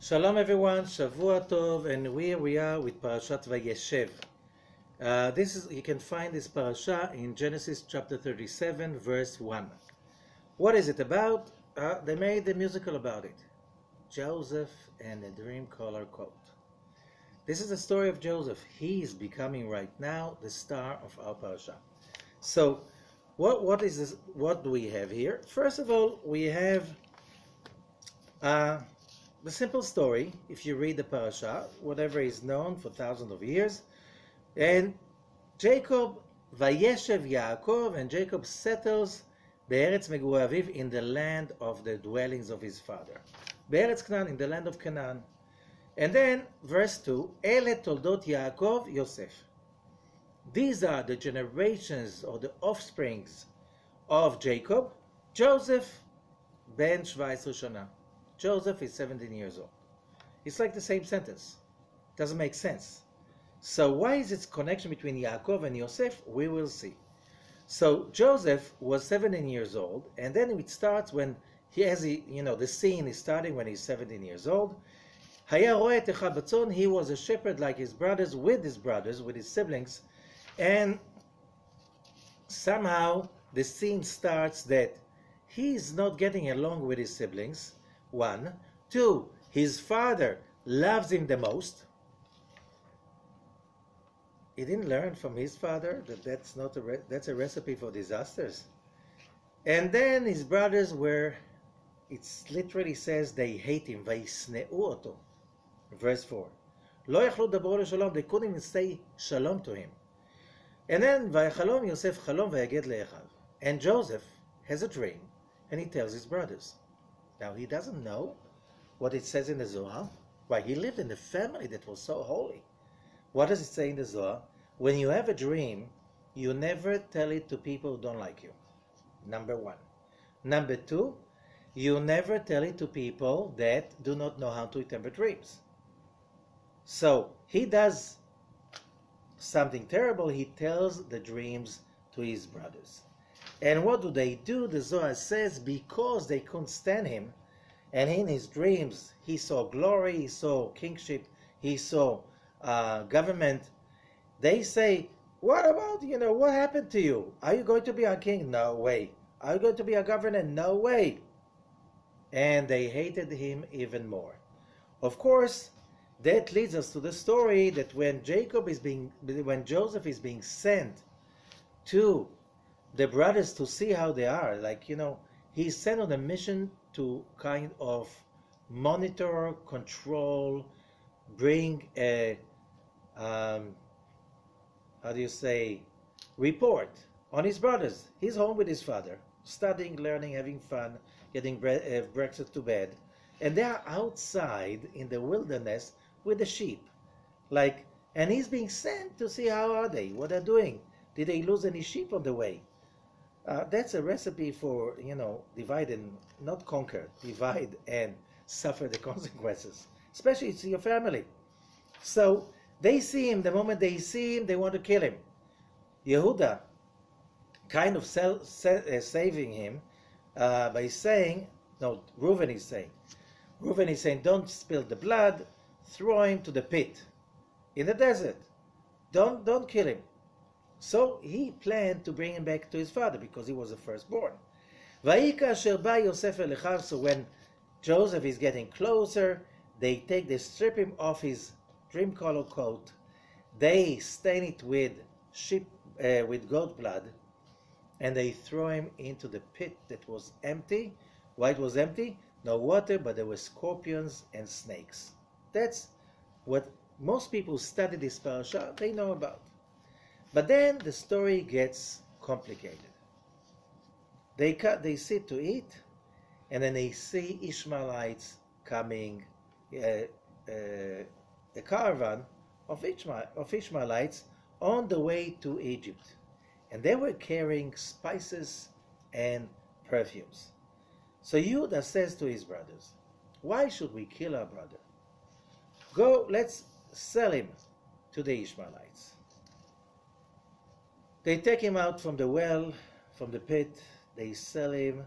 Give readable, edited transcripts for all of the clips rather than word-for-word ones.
Shalom everyone, Shavua Tov, and here we are with Parashat VaYeshev. You can find this parasha in Genesis chapter 37, verse 1. What is it about? They made a musical about it. Joseph and the dream color coat. This is the story of Joseph. He is becoming right now the star of our parasha. So, what is this? What do we have here? First of all, we have the simple story. If you read the parasha, whatever is known for thousands of years, and Jacob, VaYeshev Yaakov, and Jacob settles Be'eretz Megurei Aviv, in the land of the dwellings of his father. Be'eretz Canaan, in the land of Canaan. And then, verse 2, Ele toldot Yaakov Yosef. These are the generations or the offsprings of Jacob. Joseph ben 17 shana. Joseph is 17 years old. It's like the same sentence. Doesn't make sense. So why is its connection between Yaakov and Yosef? We will see. So Joseph was 17 years old, and then it starts when the scene is starting when he's 17 years old. He was a shepherd like his brothers, with his siblings, and somehow the scene starts that he's not getting along with his siblings. 1. 2. His father loves him the most. He didn't learn from his father that's a recipe for disasters. And then his brothers it literally says they hate him. Vayisneu oto. Verse 4. Lo yachlu dabro leshalom. They couldn't even say shalom to him. And then vayachalom Yosef chalom vayaged le'echav. And Joseph has a dream, and he tells his brothers. Now, he doesn't know what it says in the Zohar. Why? He lived in a family that was so holy. What does it say in the Zohar? When you have a dream, you never tell it to people who don't like you. Number 1. Number 2, you never tell it to people that do not know how to interpret dreams. So, he does something terrible. He tells the dreams to his brothers. And what do? The Zohar says because they couldn't stand him, and in his dreams he saw glory, he saw kingship, he saw government. They say, what about, what happened to you? Are you going to be a king? No way. Are you going to be a governor? No way. And they hated him even more. Of course, that leads us to the story that when Joseph is being sent to the brothers to see how they are, he's sent on a mission to kind of monitor, control, bring a report on his brothers. He's home with his father, studying, learning, having fun, getting breakfast to bed, and they are outside in the wilderness with the sheep, and he's being sent to see how are they, what they're doing. Did they lose any sheep on the way? That's a recipe for, divide and not conquer, divide and suffer the consequences, especially to your family. So they see him. The moment they see him, they want to kill him. Yehuda kind of saving him by saying, no, Reuven is saying, don't spill the blood, throw him to the pit in the desert. Don't kill him. So he planned to bring him back to his father because he was the firstborn. So when Joseph is getting closer, they strip him of his dream color coat, they stain it with goat blood, and they throw him into the pit that was empty. Why it was empty? No water, but there were scorpions and snakes. That's what most people who study this parasha, they know about. But then the story gets complicated. They sit to eat, and then they see Ishmaelites coming, a caravan of Ishmaelites on the way to Egypt. And they were carrying spices and perfumes. So Yehuda says to his brothers, why should we kill our brother? Go, let's sell him to the Ishmaelites. They take him out from the well, from the pit, they sell him,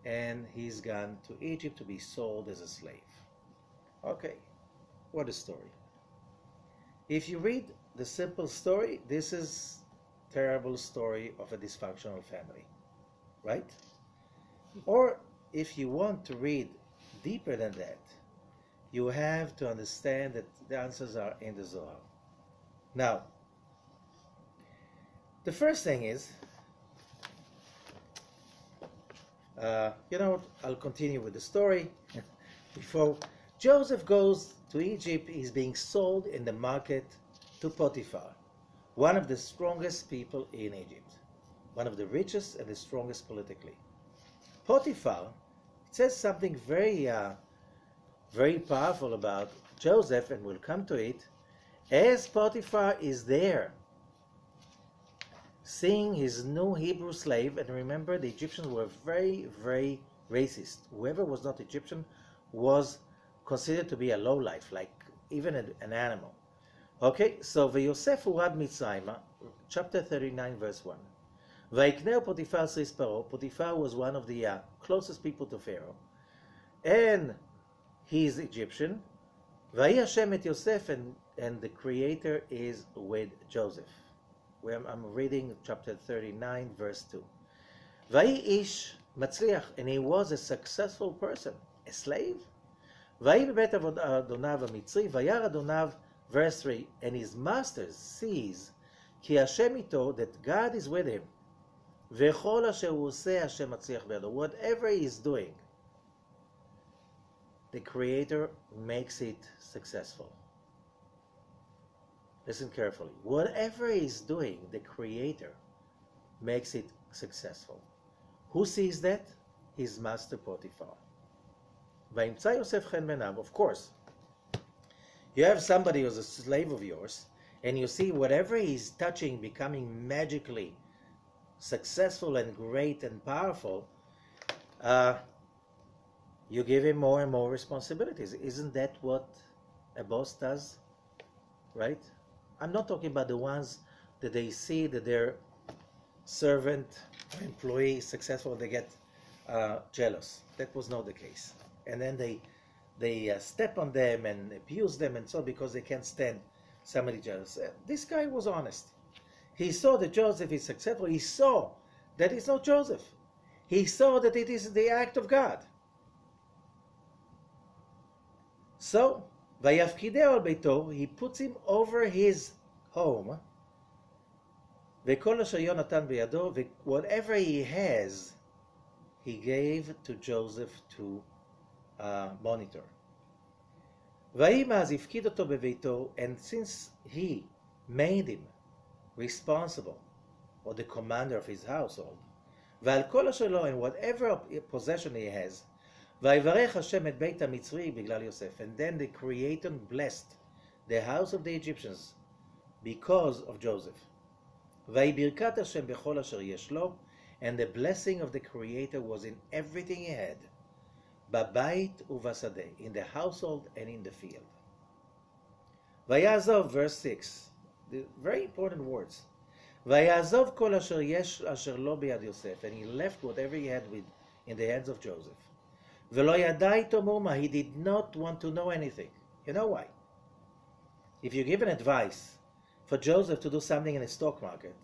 and he's gone to Egypt to be sold as a slave. Okay, what a story. If you read the simple story, this is terrible story of a dysfunctional family, right? Or if you want to read deeper than that, you have to understand that the answers are in the Zohar. Now, the first thing is, I'll continue with the story. Before Joseph goes to Egypt, he's being sold in the market to Potiphar, one of the strongest people in Egypt, one of the richest and the strongest politically. Potiphar, it says something very powerful about Joseph, and we'll come to it. As Potiphar is there, seeing his new Hebrew slave, and remember the Egyptians were very, very racist. Whoever was not Egyptian was considered to be a lowlife, like even an animal. Okay, so VaYeshev Urad Mitzrayma, chapter 39, verse 1. Vayikneu Potiphar Sis Paro. Potiphar was one of the closest people to Pharaoh, and he is Egyptian. VaYeshev et Yosef, and the Creator is with Joseph. I'm reading chapter 39, verse 2. Vayi ish matzliach, and he was a successful person, a slave. Vayi bebet adonav mitzri, vayar adonav, verse 3, and his master sees ki Hashem ito, that God is with him. Vechol asher hu oseh Hashem matzliach be'ado. Whatever he is doing, the Creator makes it successful. Listen carefully. Whatever he's doing, the Creator makes it successful. Who sees that? His master Potiphar. Vayimtza Yosef chen benav. Of course, you have somebody who's a slave of yours, and you see whatever he's touching becoming magically successful and great and powerful. You give him more and more responsibilities. Isn't that what a boss does? Right? I'm not talking about the ones that they see that their servant or employee is successful, they get jealous. That was not the case. And then they step on them and abuse them and so because they can't stand somebody jealous. This guy was honest. He saw that Joseph is successful. He saw that it's not Joseph. He saw that it is the act of God. So, Vayafkideh al beito, he puts him over his home. Vekol asher Yonatan beyado, whatever he has, he gave to Joseph to monitor. Vayimaz ifkid oto bebeito, and since he made him responsible, or the commander of his household, Val kol asher lo, and whatever possession he has, Vayivarech Hashem et Beit HaMitzri biglal Yosef, and then the Creator blessed the house of the Egyptians because of Joseph. Vayibirkat Hashem bechol asher yesh lo, and the blessing of the Creator was in everything he had, babait uvasadeh, in the household and in the field. Vayazov, verse 6, the very important words. Vayazov kol asher yesh asher lo biyad Yosef, and he left whatever he had in the hands of Joseph. V'lo yadai tomuma, he did not want to know anything. You know why? If you give an advice for Joseph to do something in the stock market,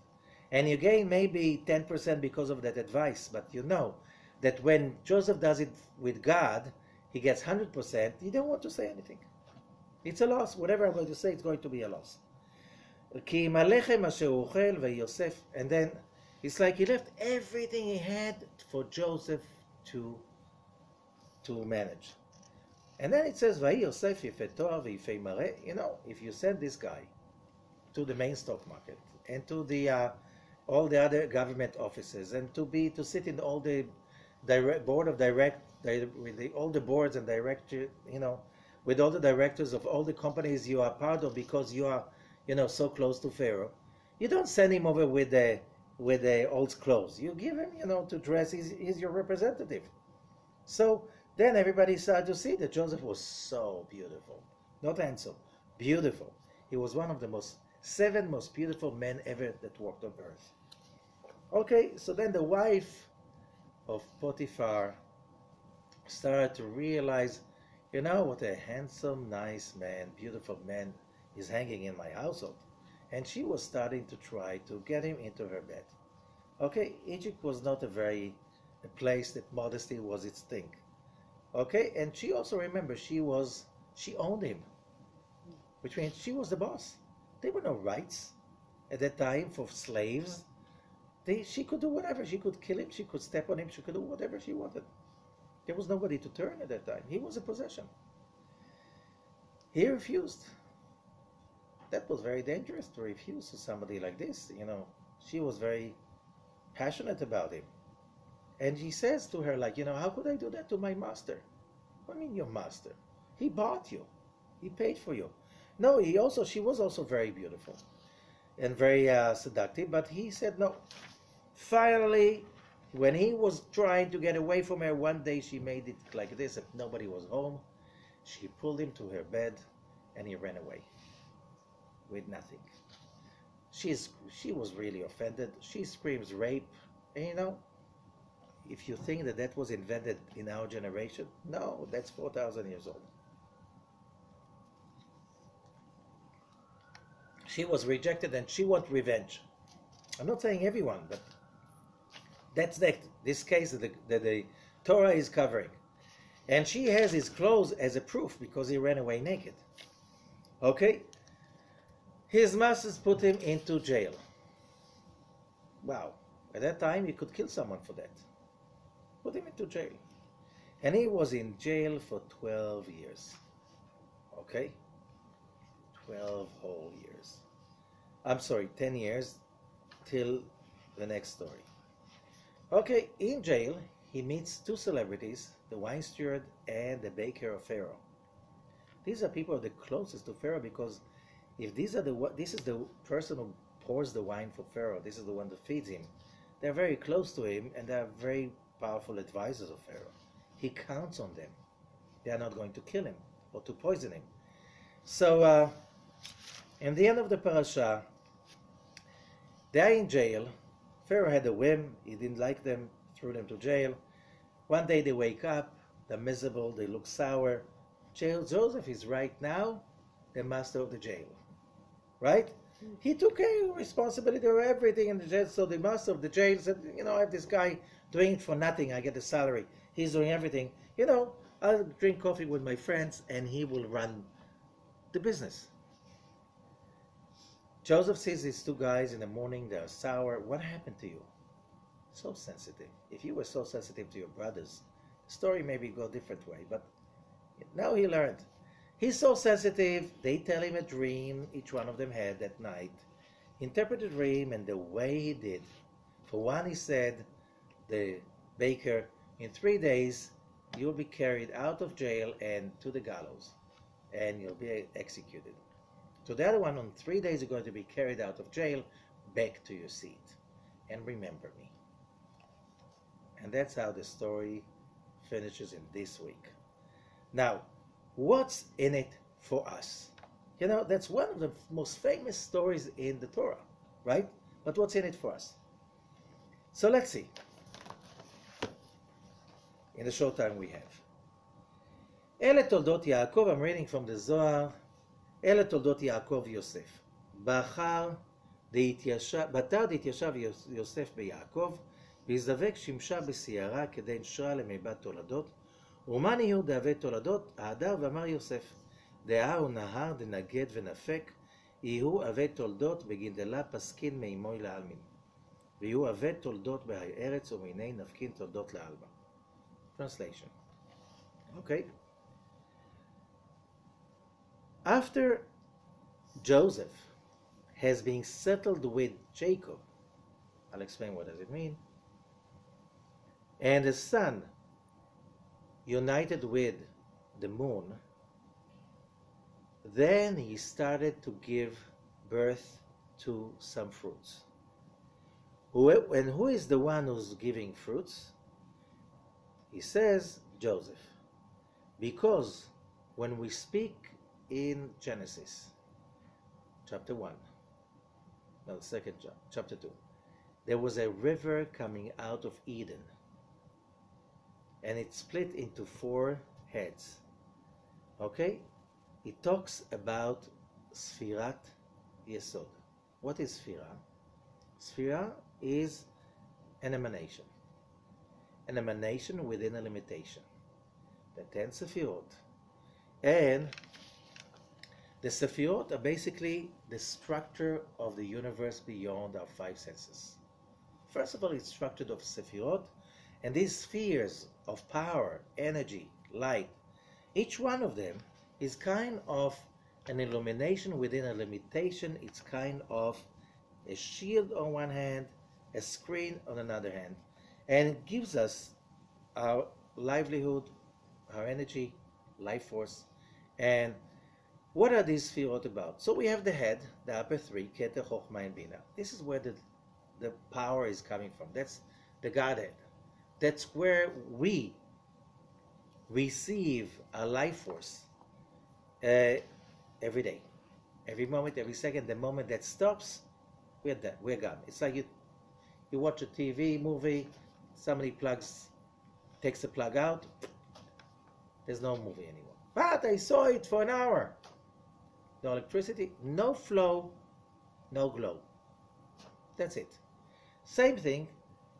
and you gain maybe 10% because of that advice, but you know that when Joseph does it with God, he gets 100%, you don't want to say anything. It's a loss. Whatever I'm going to say, it's going to be a loss. Ki malechem asher uchel veYosef, and then it's like he left everything he had for Joseph to manage. And then it says, VaYosef yifei toar v'yifei mareh. You know, if you send this guy to the main stock market and to the all the other government offices and to sit in all the board of with all the boards and director, with all the directors of all the companies you are part of because you are, so close to Pharaoh, you don't send him over with the old clothes. You give him, to dress. He's your representative. So then everybody started to see that Joseph was so beautiful. Not handsome, beautiful. He was one of the 7 most beautiful men ever that walked on earth. Okay, so then the wife of Potiphar started to realize You know what a handsome, nice man, beautiful man is hanging in my household. And she was starting to try to get him into her bed. Okay, Egypt was not a place that modesty was its thing. Okay, and she also remember she owned him, which means she was the boss. There were no rights at that time for slaves. She could do whatever. She could kill him. She could step on him. She could do whatever she wanted. There was nobody to turn at that time. He was a possession. He refused. That was very dangerous to refuse to somebody like this. She was very passionate about him. And he says to her, like, how could I do that to my master? What do you mean your master? He bought you. He paid for you. No, she was also very beautiful and very seductive, but he said no. Finally, when he was trying to get away from her, one day she made it like this, if nobody was home. She pulled him to her bed, and he ran away with nothing. She was really offended. She screams rape. And if you think that that was invented in our generation, no, that's 4,000 years old. She was rejected, and she wanted revenge. I'm not saying everyone, but that's this case that the Torah is covering. And she has his clothes as a proof because he ran away naked. Okay? His masters put him into jail. Wow. At that time, you could kill someone for that. Put him into jail. And he was in jail for 12 years. Okay? 12 whole years. I'm sorry, 10 years till the next story. Okay, in jail, he meets two celebrities, the wine steward and the baker of Pharaoh. These are people the closest to Pharaoh, because if this is the person who pours the wine for Pharaoh, this is the one that feeds him, they're very close to him, and they're very powerful advisors of Pharaoh. He counts on them. They are not going to kill him or to poison him. So, in the end of the parasha, they're in jail. Pharaoh had a whim. He didn't like them, threw them to jail. One day they wake up, they're miserable, they look sour. Joseph is right now the master of the jail. Right? He took responsibility for everything in the jail. So the master of the jail said, I have this guy doing it for nothing. I get a salary. He's doing everything. I'll drink coffee with my friends and he will run the business. Joseph sees these two guys in the morning. They're sour. What happened to you? So sensitive. If you were so sensitive to your brothers, the story maybe go a different way. But now he learned. He's so sensitive. They tell him a dream each one of them had that night. He interpreted the dream, and the way he did. For one, he said, the baker, in 3 days, you'll be carried out of jail and to the gallows, and you'll be executed. So the other one, on 3 days, you're going to be carried out of jail, back to your seat, and remember me. And that's how the story finishes in this week. Now, what's in it for us? That's one of the most famous stories in the Torah, right? But what's in it for us? So let's see. In the short time we have. Ele toldot Yaakov, I'm reading from the Zohar. Ele toldot Yaakov Yosef. בתר דהתיישב יוסף ביעקב, והזדבק שמשה בסיירה כדי נשרה למיבת תולדות, ומן יהיו דאבי תולדות, ההדר ואמר יוסף, דאה ונהר דנגד ונפק, יהיו אבי תולדות בגנדלה פסקין מימוי לעלמין, ויהיו אבי תולדות בארץ ומיני נפקין תולדות לעלמה. Translation. Okay. After Joseph has been settled with Jacob, I'll explain what does it mean, and the sun united with the moon, then he started to give birth to some fruits. And who is the one who's giving fruits? He says Joseph, because when we speak in Genesis chapter 1, no, second chapter 2, there was a river coming out of Eden, and it split into 4 heads. Okay? It talks about Sfirat Yesod. What is Sfira? Sfira is an emanation within a limitation. The 10 Sefirot. And the Sefirot are basically the structure of the universe beyond our 5 senses. First of all, it's structured of Sefirot, and these spheres of power, energy, light, each one of them is kind of an illumination within a limitation. It's kind of a shield on one hand, a screen on another hand, and it gives us our livelihood, our energy, life force. And what are these sefirot about? So we have the head, the upper three, Keter, Chochmah, and Bina. This is where the power is coming from. That's the Godhead. That's where we receive a life force every day, every moment, every second. The moment that stops, we're done. We're gone. It's like you watch a TV movie, somebody takes the plug out, there's no movie anymore. But I saw it for an hour. No electricity, no flow, no glow. That's it. Same thing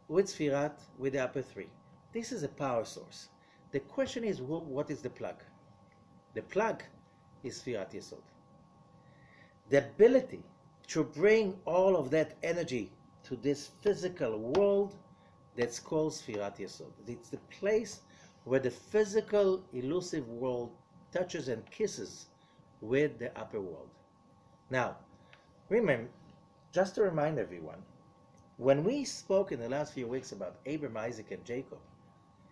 with Sfirat, with the upper three. This is a power source. The question is, what is the plug? The plug is Sfirat Yesod. The ability to bring all of that energy to this physical world, that's called Sfirat Yesod. It's the place where the physical, elusive world touches and kisses with the upper world. Now, remember, just to remind everyone, when we spoke in the last few weeks about Abraham, Isaac, and Jacob,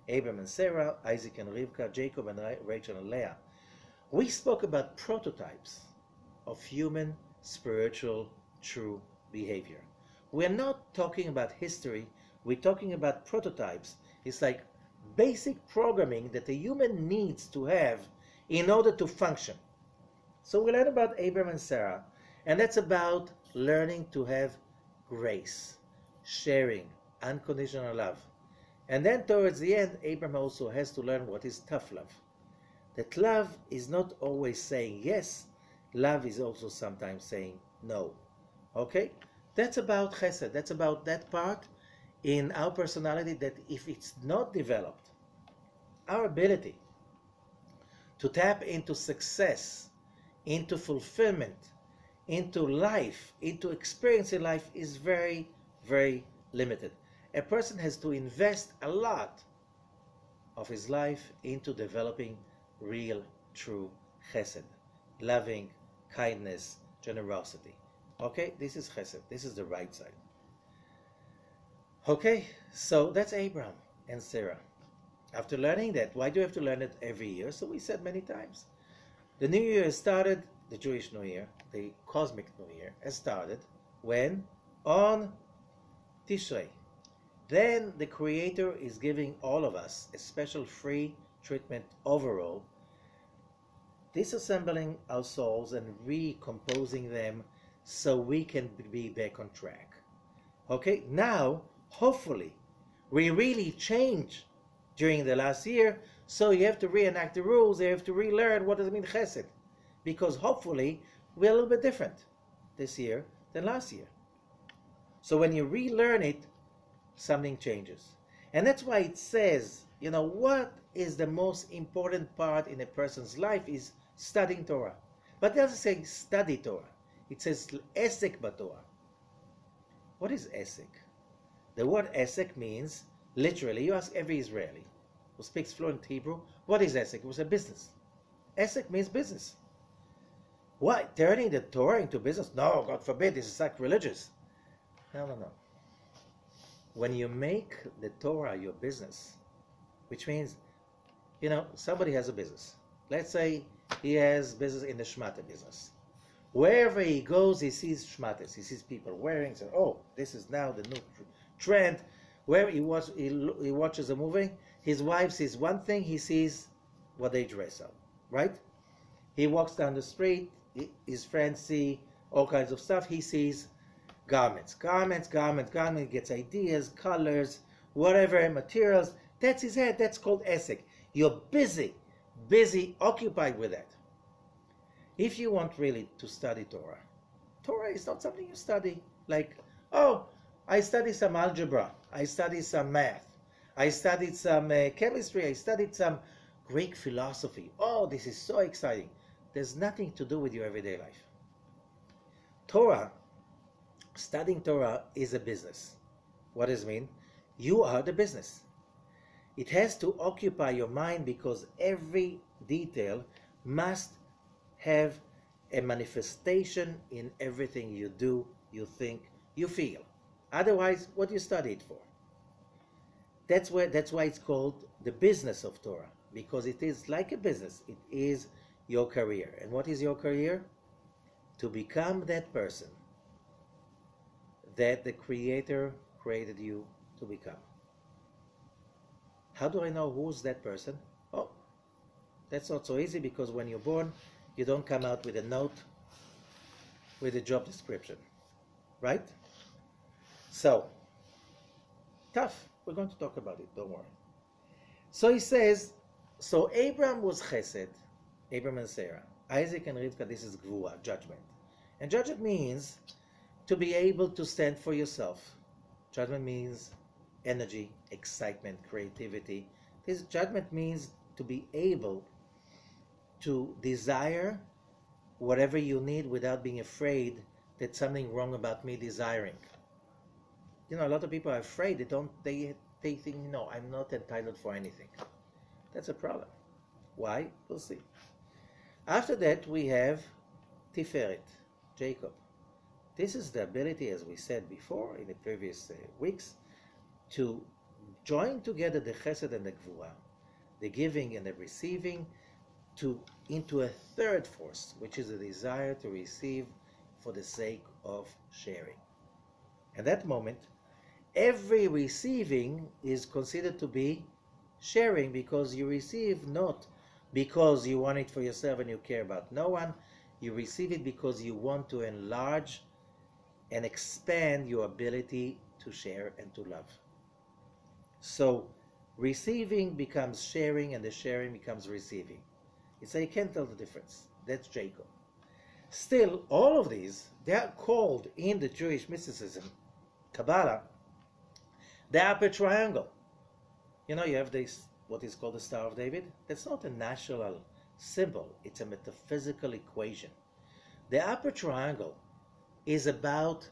Abraham and Sarah, Isaac and Rivka, Jacob and Rachel and Leah, we spoke about prototypes of human, spiritual, true behavior. We're not talking about history, we're talking about prototypes. It's like basic programming that a human needs to have in order to function. So we learn about Abraham and Sarah, and that's about learning to have grace, sharing, unconditional love. And then towards the end, Abraham also has to learn what is tough love. That love is not always saying yes, love is also sometimes saying no. Okay? That's about chesed, that's about that part in our personality that if it's not developed, our ability to tap into success, into fulfillment, into life, into experiencing life is very, very limited. A person has to invest a lot of his life into developing real, true chesed, loving, kindness, generosity. Okay, this is chesed, this is the right side. Okay, so that's Abraham and Sarah. After learning that, why do you have to learn it every year? So we said many times. The New Year has started, the Jewish New Year, the Cosmic New Year, has started when? On Tishrei. Then the Creator is giving all of us a special free treatment overall, disassembling our souls and recomposing them so we can be back on track. Okay, now, hopefully, we really change during the last year, so you have to reenact the rules, you have to relearn what does it mean chesed, because hopefully we're a little bit different this year than last year. So when you relearn it, something changes. And that's why it says, you know, what is the most important part in a person's life is studying Torah. But it doesn't say study Torah. It says esek b'Torah. What is esek? The word esek means, literally, you ask every Israeli who speaks fluent Hebrew, what is esek? It was a business. Esek means business. What? Turning the Torah into business? No, God forbid, this is sacrilegious. No. When you make the Torah your business, which means, you know, somebody has a business. Let's say he has business in the shmata business. Wherever he goes, he sees shmatas. He sees people wearing, says, oh, this is now the new trend. Where he watches a movie, his wife sees one thing, he sees what they dress up, right? He walks down the street, his friends see all kinds of stuff, he sees garments, gets ideas, colors, whatever, materials. That's his head, that's called esek. You're busy busy, occupied with that. If you want really to study Torah, Torah is not something you study like, oh, I study some algebra, I study some math, I studied some chemistry, I studied some Greek philosophy. Oh, this is so exciting. There's nothing to do with your everyday life. Torah, studying Torah is a business. What does it mean? You are the business. It has to occupy your mind because every detail must have a manifestation in everything you do, you think, you feel. Otherwise, what do you study it for? That's why it's called the business of Torah, because it is like a business. It is your career. And what is your career? To become that person that the Creator created you to become. How do I know who's that person? Oh, that's not so easy, because when you're born, you don't come out with a note with a job description, right? So, tough. We're going to talk about it, don't worry. So he says, so Abraham was Chesed, Abraham and Sarah. Isaac and Rivka, this is Gvura, judgment. And judgment means to be able to stand for yourself. Judgment means energy, excitement, creativity. This judgment means to be able to desire whatever you need without being afraid that something wrong about me desiring. You know, a lot of people are afraid. They think, no, I'm not entitled for anything. That's a problem. Why? We'll see. After that, we have Tiferet, Jacob. This is the ability, as we said before in the previous weeks, to join together the Chesed and the Gvura, the giving and the receiving, into a third force, which is a desire to receive for the sake of sharing. At that moment, every receiving is considered to be sharing, because you receive not because you want it for yourself and you care about no one. You receive it because you want to enlarge and expand your ability to share and to love. So receiving becomes sharing, and the sharing becomes receiving. It's like you can't tell the difference. That's Jacob. Still, all of these, they are called in the Jewish mysticism, Kabbalah, the upper triangle. You know, you have this, what is called the Star of David. That's not a natural symbol. It's a metaphysical equation. The upper triangle is about,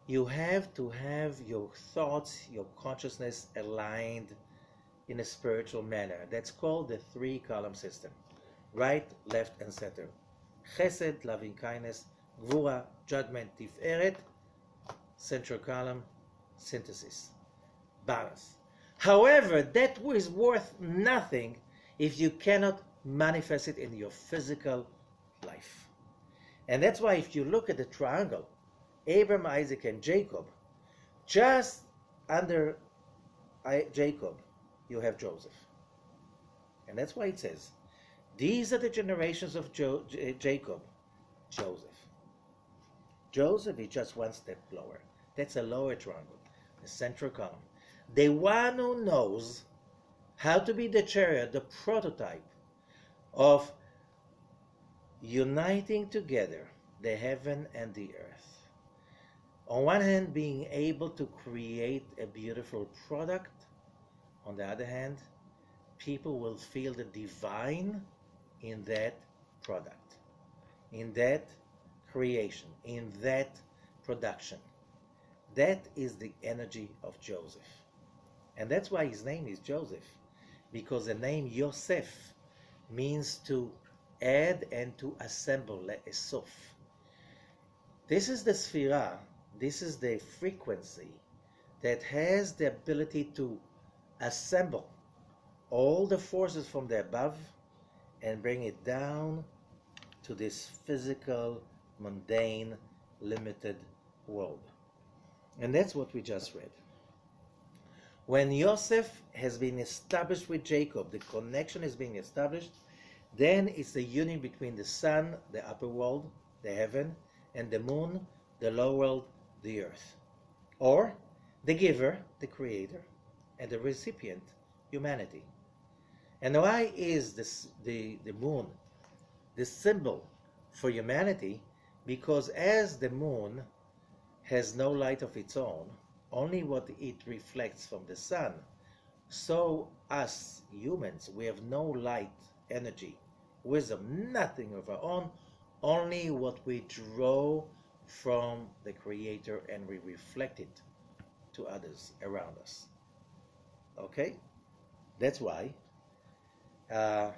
you have to have your thoughts, your consciousness aligned in a spiritual manner. That's called the three-column system. Right, left, and center. Chesed, loving kindness. Gvura, judgment. Tiferet, central column, synthesis. Balance. However, that is worth nothing if you cannot manifest it in your physical life. And that's why if you look at the triangle, Abraham, Isaac, and Jacob, just under Jacob, you have Joseph. And that's why it says, these are the generations of Jacob, Joseph. Joseph is just one step lower. That's a lower triangle, the central column. The one who knows how to be the chariot, the prototype of uniting together the heaven and the earth. On one hand, being able to create a beautiful product. On the other hand, people will feel the divine in that product, in that creation, in that production. That is the energy of Joseph. And that's why his name is Joseph, because the name Yosef means to add and to assemble, le'esof. This is the sphira, this is the frequency that has the ability to assemble all the forces from the above and bring it down to this physical, mundane, limited world. And that's what we just read. When Yosef has been established with Jacob, the connection is being established, then it's the union between the sun, the upper world, the heaven, and the moon, the lower world, the earth. Or the giver, the creator, and the recipient, humanity. And why is this the moon the symbol for humanity? Because as the moon has no light of its own, only what it reflects from the sun, so us humans, we have no light, energy, wisdom, nothing of our own, only what we draw from the Creator and we reflect it to others around us. Okay? That's why a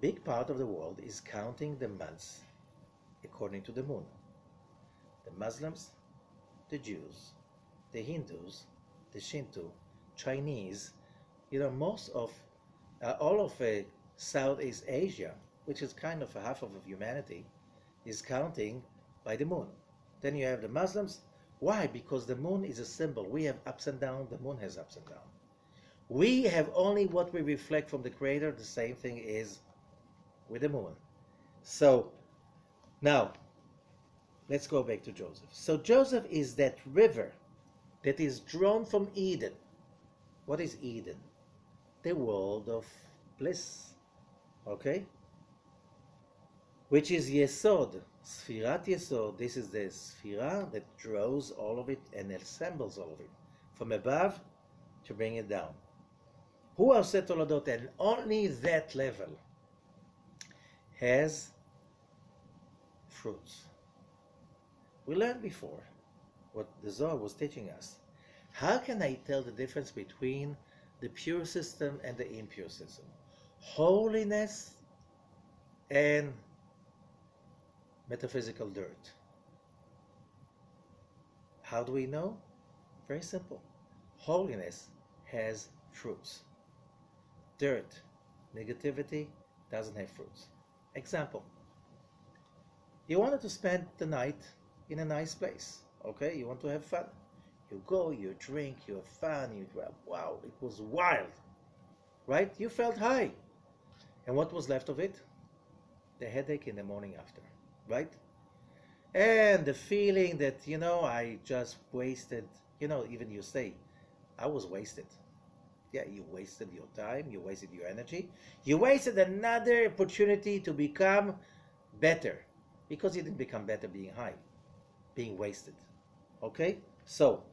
big part of the world is counting the months according to the moon. The Muslims, the Jews, the Hindus, the Shinto, Chinese, most of all of Southeast Asia, which is kind of a half of humanity, is counting by the moon. Then you have the Muslims. Why? Because the moon is a symbol. We have ups and downs. The moon has ups and downs. We have only what we reflect from the Creator. The same thing is with the moon. So now let's go back to Joseph. So Joseph is that river that is drawn from Eden. What is Eden? The world of bliss. Okay? Which is Yesod, Sfirat Yesod. This is the Sphira that draws all of it and assembles all of it from above to bring it down. Who are Toladot, and only that level has fruits. We learned before what the Zohar was teaching us. How can I tell the difference between the pure system and the impure system? Holiness and metaphysical dirt. How do we know? Very simple. Holiness has fruits. Dirt, negativity, doesn't have fruits. Example. You wanted to spend the night in a nice place. Okay, you want to have fun. You go, you drink, you have fun, you drive. Wow, it was wild. Right? You felt high. And what was left of it? The headache in the morning after. Right? And the feeling that, I just wasted, even you say, I was wasted. Yeah, you wasted your time, you wasted your energy, you wasted another opportunity to become better, because you didn't become better being high, being wasted. Okay? So,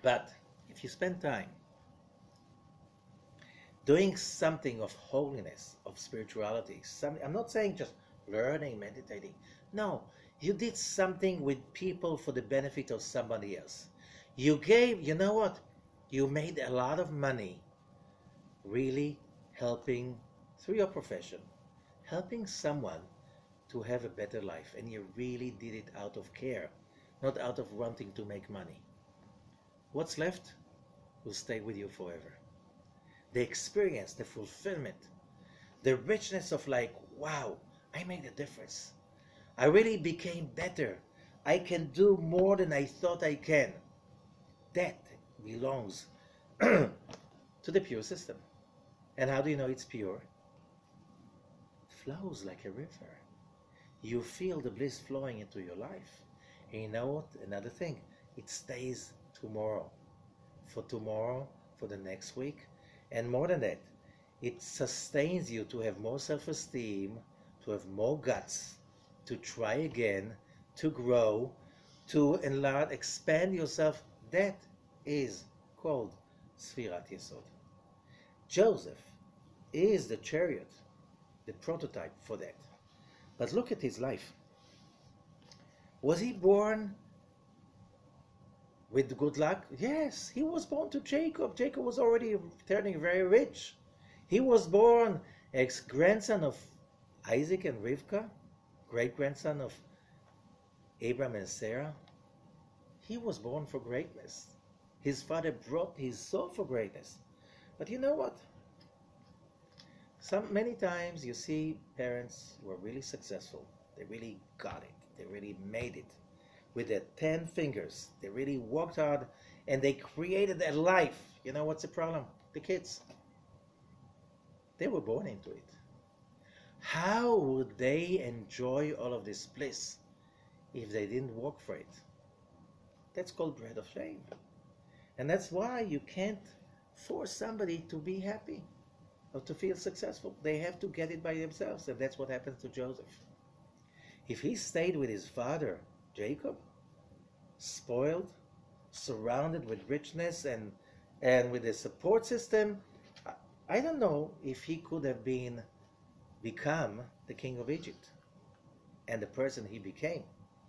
but if you spend time doing something of holiness, of spirituality, I'm not saying just learning, meditating. No, you did something with people for the benefit of somebody else. You gave, you know what? You made a lot of money really helping, through your profession, helping someone to have a better life. And you really did it out of care, not out of wanting to make money. What's left will stay with you forever. The experience, the fulfillment, the richness of like, wow, I made a difference. I really became better. I can do more than I thought I can. That belongs to the pure system. And how do you know it's pure? It flows like a river. You feel the bliss flowing into your life. And you know what? Another thing, it stays tomorrow, for the next week. And more than that, it sustains you to have more self-esteem, to have more guts, to try again, to grow, to enlarge, expand yourself. That is called Sfirat Yesod. Joseph is the chariot, the prototype for that. But look at his life. Was he born with good luck? Yes, he was born to Jacob. Jacob was already turning very rich. He was born as grandson of Isaac and Rivka, great-grandson of Abraham and Sarah. He was born for greatness. His father brought his soul for greatness. But you know what? Many times you see parents who are really successful. They really got it. They really made it. With their 10 fingers. They really worked hard and they created their life. You know what's the problem? The kids. They were born into it. How would they enjoy all of this bliss if they didn't work for it? That's called bread of shame. And that's why you can't force somebody to be happy or to feel successful. They have to get it by themselves, and that's what happens to Joseph. If he stayed with his father, Jacob, spoiled, surrounded with richness and with a support system, I don't know if he could have become the king of Egypt and the person he became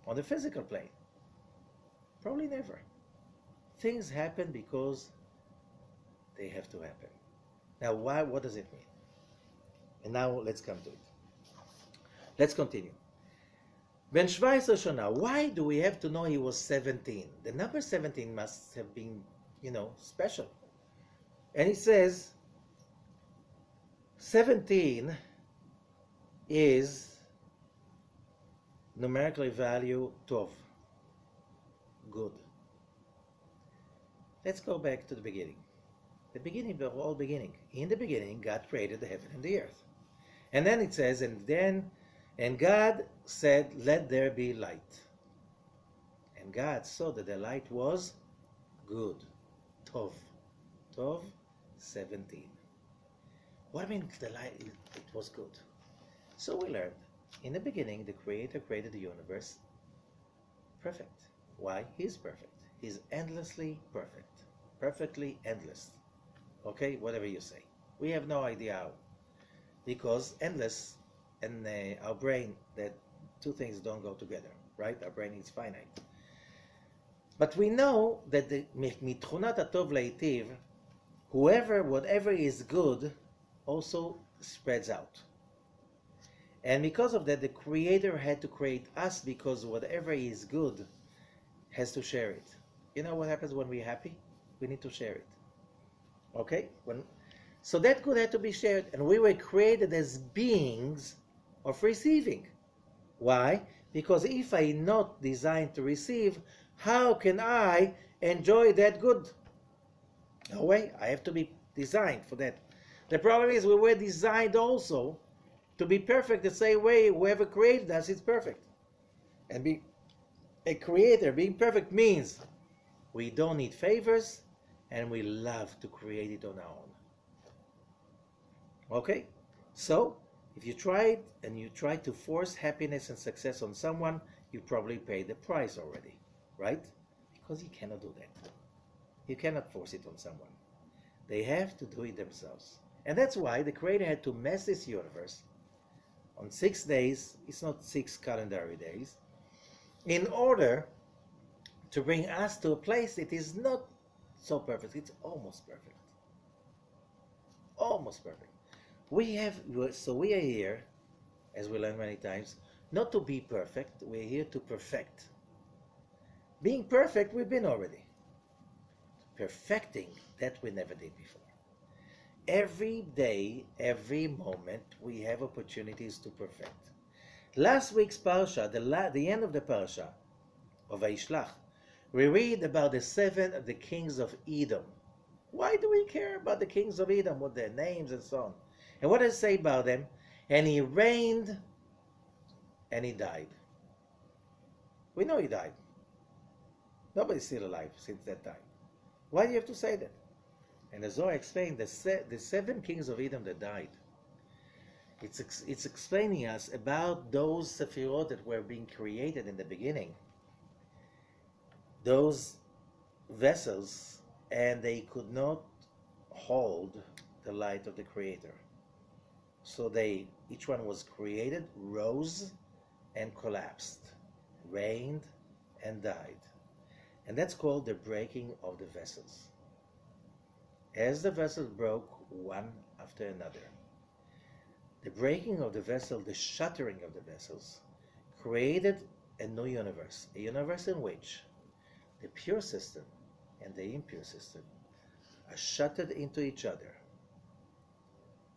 on the physical plane. Probably never. Things happen because they have to happen. Now, why? What does it mean? And now let's come to it. Let's continue. Ben 17 Shana. Why do we have to know he was 17? The number 17 must have been, special. And he says 17 is numerically value Tov, good. Let's go back to the beginning. The beginning, the whole beginning. In the beginning, God created the heaven and the earth. And then it says, and God said, let there be light. And God saw that the light was good. Tov. Tov, 17. What means the light? It was good. So we learned, in the beginning, the Creator created the universe perfect. Why? He's perfect. He's endlessly perfect. Perfectly endless. Okay, whatever you say. We have no idea how. Because endless and our brain, that two things don't go together, right? Our brain is finite. But we know that the mitchunat atov leitiv, whatever is good, also spreads out. And because of that, the Creator had to create us, because whatever is good has to share it. You know what happens when we're happy? We need to share it. Okay? So that good had to be shared, and we were created as beings of receiving. Why? Because if I'm not designed to receive, how can I enjoy that good? No way. I have to be designed for that. The problem is we were designed also to be perfect the same way whoever created us is perfect. And be a creator, being perfect, means we don't need favors and we love to create it on our own. Okay? So, if you try to force happiness and success on someone, you probably paid the price already, right? Because you cannot do that. You cannot force it on someone. They have to do it themselves. And that's why the Creator had to mess this universe on 6 days, it's not 6 calendar days, in order to bring us to a place it is not so perfect, it's almost perfect. Almost perfect. We are here, as we learned many times, not to be perfect, we're here to perfect. Being perfect, we've been already. Perfecting, that we never did before. Every day, every moment, we have opportunities to perfect. Last week's Parsha, the end of the Parsha of VaYishlach, we read about the 7 of the kings of Edom. Why do we care about the kings of Edom, with their names and so on? And what does it say about them? And he reigned and he died. We know he died. Nobody's still alive since that time. Why do you have to say that? And the Zohar explained the 7 kings of Edom that died. It's explaining us about those Sephirot that were being created in the beginning. Those vessels, and they could not hold the light of the Creator. So each one was created, rose, and collapsed, reigned, and died. And that's called the breaking of the vessels. As the vessels broke one after another, the breaking of the vessel, the shattering of the vessels, created a new universe, a universe in which the pure system and the impure system are shattered into each other.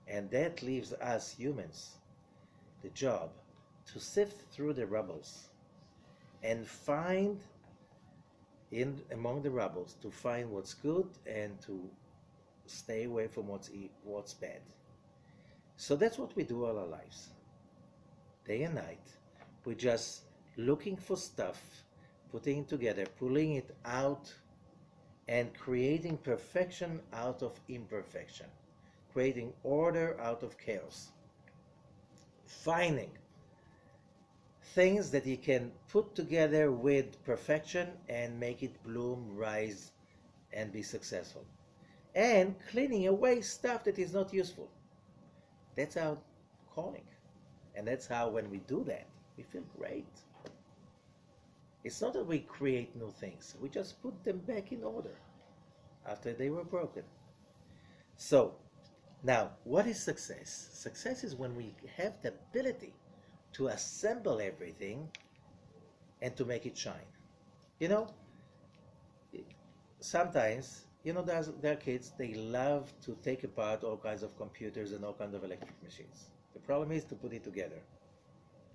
And that leaves us humans the job to sift through the rubbles and find among the rubbles, to find what's good and to stay away from what's bad. So that's what we do all our lives. Day and night, we're just looking for stuff, putting it together, pulling it out, and creating perfection out of imperfection, creating order out of chaos, finding things that you can put together with perfection and make it bloom, rise, and be successful, and cleaning away stuff that is not useful. That's our calling. And that's how, when we do that, we feel great. It's not that we create new things, we just put them back in order after they were broken. So, now, what is success? Success is when we have the ability to assemble everything and to make it shine. You know, sometimes, there are kids, they love to take apart all kinds of computers and all kinds of electric machines. The problem is to put it together.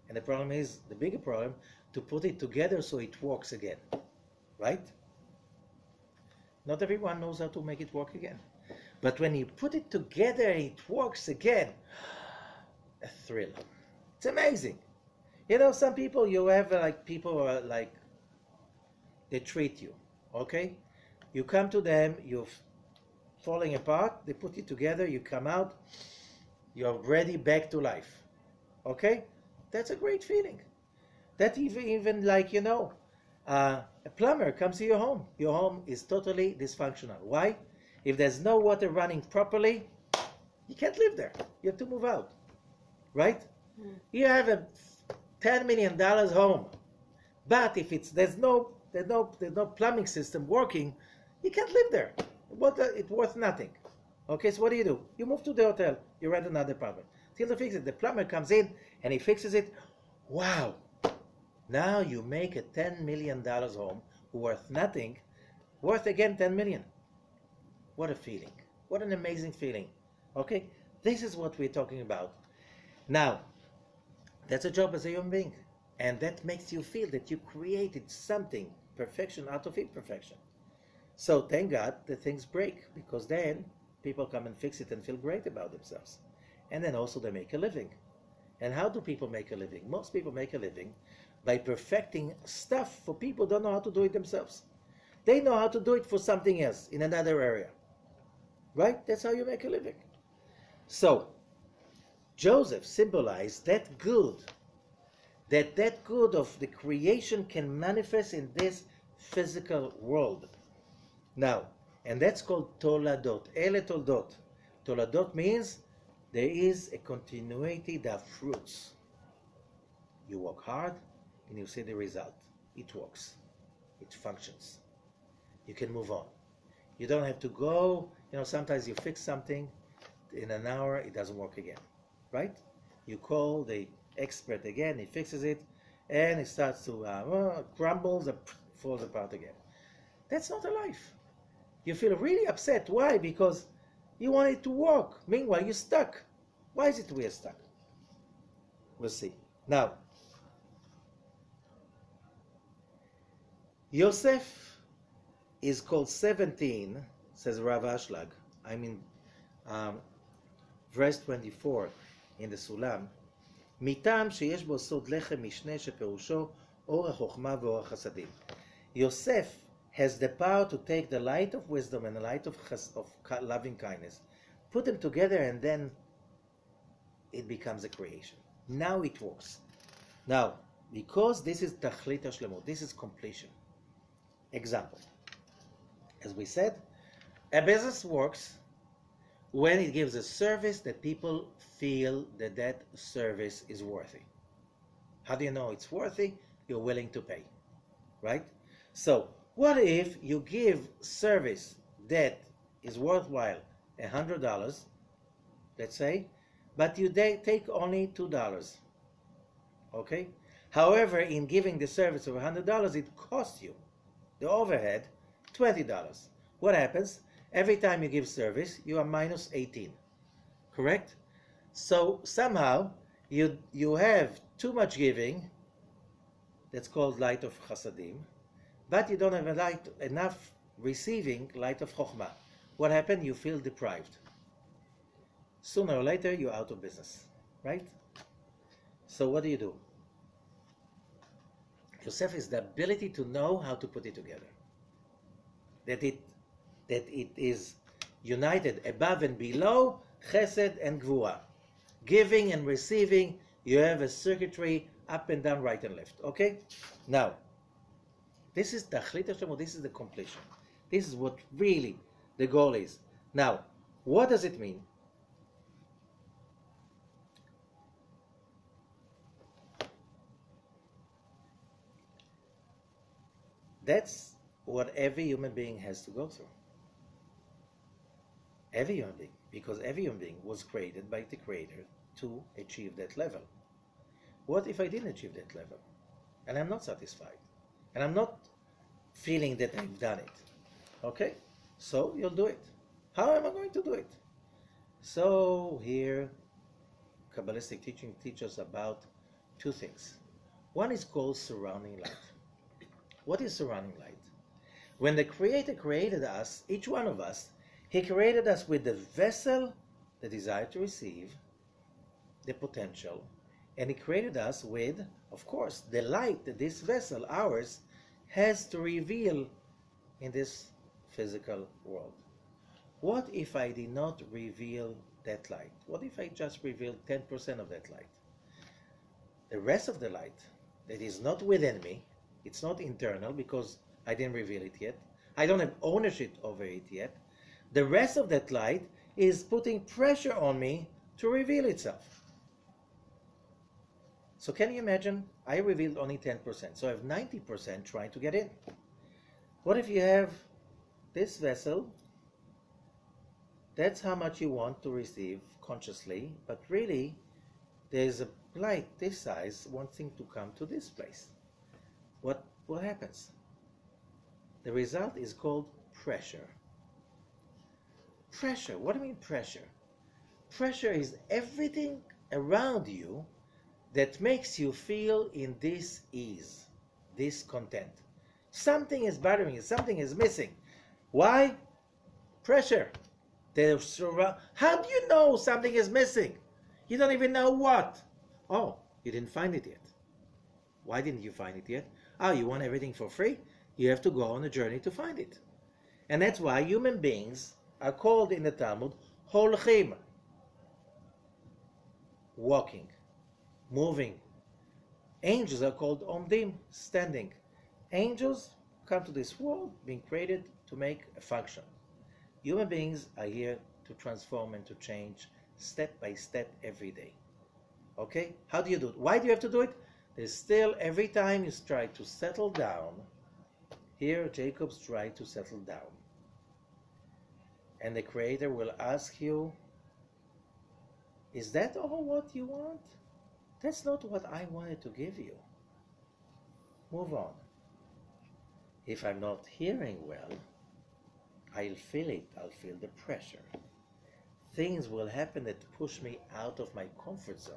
And the problem is, the bigger problem, to put it together so it works again. Right? Not everyone knows how to make it work again. But when you put it together, it works again. A thrill. It's amazing. Some people, you have people are like, they treat you, okay? You come to them, you're falling apart, they put it together, you come out, you're ready back to life, okay? That's a great feeling. That even a plumber comes to your home is totally dysfunctional. Why? If there's no water running properly, you can't live there. You have to move out, right? You have a $10 million home, but if there's no plumbing system working, you can't live there. It's worth nothing. Okay, so what do? You move to the hotel. You rent another apartment till they fix it. The plumber comes in and he fixes it. Wow! Now you make a $10 million home worth nothing, worth again 10 million. What a feeling! What an amazing feeling! Okay, this is what we're talking about. Now, that's a job as a human being. And that makes you feel that you created something, perfection out of imperfection. So thank God that things break, because then people come and fix it and feel great about themselves. And then also they make a living. And how do people make a living? Most people make a living by perfecting stuff for people who don't know how to do it themselves. They know how to do it for something else in another area. Right? That's how you make a living. So, Joseph symbolized that good of the creation can manifest in this physical world. Now, and that's called toladot. Ele toldot. Toladot means there is a continuity that fruits. You work hard and you see the result. It works. It functions. You can move on. You don't have to go, sometimes you fix something, in an hour it doesn't work again. Right? You call the expert again, he fixes it, and it starts to crumbles and falls apart again. That's not a life. You feel really upset. Why? Because you want it to work. Meanwhile, you're stuck. Why is it we are stuck? We'll see. Now, Yosef is called 17, says Rav Ashlag. Verse 24 in the Sulam. מטעם שיש בו סוד לחם משנה שפירושו אור החוכמה ואור החסדים. Yosef has the power to take the light of wisdom and the light of loving kindness, put them together, and then it becomes a creation. Now it works. Now, because this is tachlit hashlemut, this is completion. Example. As we said, a business works when it gives a service that people feel that service is worthy. How do you know it's worthy? You're willing to pay, right? So, what if you give service that is worthwhile $100, let's say, but you take only $2, okay? However, in giving the service of $100, it costs you, the overhead, $20. What happens? Every time you give service, you are minus 18, correct? So somehow you have too much giving, that's called light of chasadim, but you don't have enough receiving light of chokhmah. What happened? You feel deprived. Sooner or later, you're out of business, right? So what do? Yosef is the ability to know how to put it together. That it that it is united above and below, chesed and gvura. Giving and receiving, you have a circuitry up and down, right and left. Okay? Now, this is tachlit Hashem, this is the completion. This is what really the goal is. Now, what does it mean? That's what every human being has to go through. Every human being, because every human being was created by the Creator to achieve that level. What if I didn't achieve that level? And I'm not satisfied. And I'm not feeling that I've done it. Okay? So you'll do it. How am I going to do it? So here, Kabbalistic teaching teaches about two things. One is called surrounding light. What is surrounding light? When the Creator created us, each one of us, He created us with the vessel, the desire to receive, the potential, and He created us with, of course, the light that this vessel, ours, has to reveal in this physical world. What if I did not reveal that light? What if I just revealed 10% of that light? The rest of the light that is not within me, it's not internal because I didn't reveal it yet. I don't have ownership over it yet. The rest of that light is putting pressure on me to reveal itself. So can you imagine? I revealed only 10%, so I have 90% trying to get in. What if you have this vessel? That's how much you want to receive consciously, but really there's a light this size wanting to come to this place. What happens? The result is called pressure. Pressure. What do you mean pressure? Pressure is everything around you that makes you feel in this ease, this content. Something is bothering you, something is missing. Why? Pressure. How do you know something is missing? You don't even know what. Oh, you didn't find it yet. Why didn't you find it yet? Oh, you want everything for free? You have to go on a journey to find it. And that's why human beings are called in the Talmud holchim, walking, moving. Angels are called omdim, standing. Angels come to this world being created to make a function. Human beings are here to transform and to change step by step every day. Okay? How do you do it? Why do you have to do it? There's still, every time you try to settle down, here Jacob's try to settle down. And the Creator will ask you, is that all what you want? That's not what I wanted to give you. Move on. If I'm not hearing well, I'll feel it. I'll feel the pressure. Things will happen that push me out of my comfort zone.